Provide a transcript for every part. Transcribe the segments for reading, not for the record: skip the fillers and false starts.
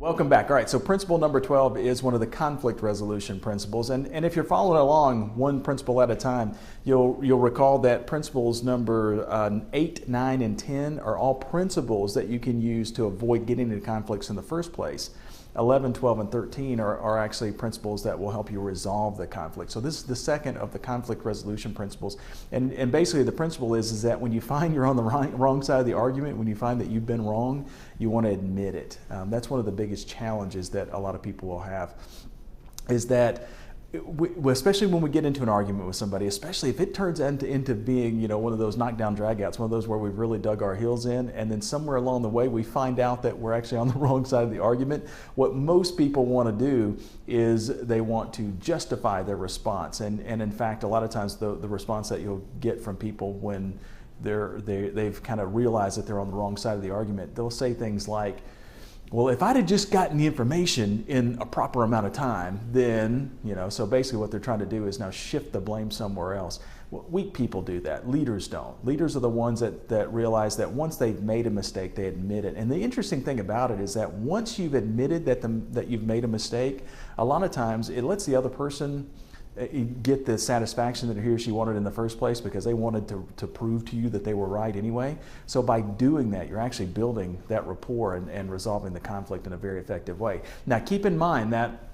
Welcome back. All right, so principle number 12 is one of the conflict resolution principles. And if you're following along one principle at a time, you'll recall that principles number 8, 9, and 10 are all principles that you can use to avoid getting into conflicts in the first place. 11, 12, and 13 are actually principles that will help you resolve the conflict. So this is the second of the conflict resolution principles. And basically the principle is that when you find you're on the wrong side of the argument, when you find that you've been wrong, you want to admit it. That's one of the biggest challenges that a lot of people will have, is that especially when we get into an argument with somebody, especially if it turns into being, one of those knockdown dragouts, one of those where we've really dug our heels in, and then somewhere along the way we find out that we're actually on the wrong side of the argument. What most people want to do is they want to justify their response, and in fact, a lot of times the response that you'll get from people when they've kind of realized that they're on the wrong side of the argument, they'll say things like, well, if I'd have just gotten the information in a proper amount of time, then, so basically what they're trying to do is now shift the blame somewhere else. Well, weak people do that. Leaders don't. Leaders are the ones that realize that once they've made a mistake, they admit it. And the interesting thing about it is that once you've admitted that you've made a mistake, a lot of times it lets the other person get the satisfaction that he or she wanted in the first place, because they wanted to prove to you that they were right anyway. So by doing that, you're actually building that rapport and resolving the conflict in a very effective way. Now keep in mind that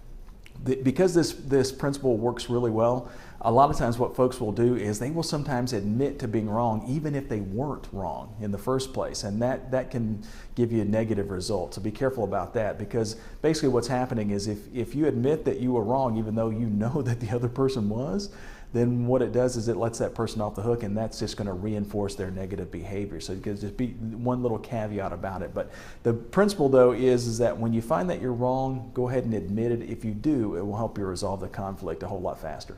because this principle works really well, a lot of times what folks will do is they will sometimes admit to being wrong even if they weren't wrong in the first place, and that can give you a negative result. So be careful about that, because basically what's happening is if you admit that you were wrong even though you know that the other person was, then what it does is it lets that person off the hook, and that's just going to reinforce their negative behavior. So just be one little caveat about it. But the principle, though, is that when you find that you're wrong, go ahead and admit it. If you do, it will help you resolve the conflict a whole lot faster.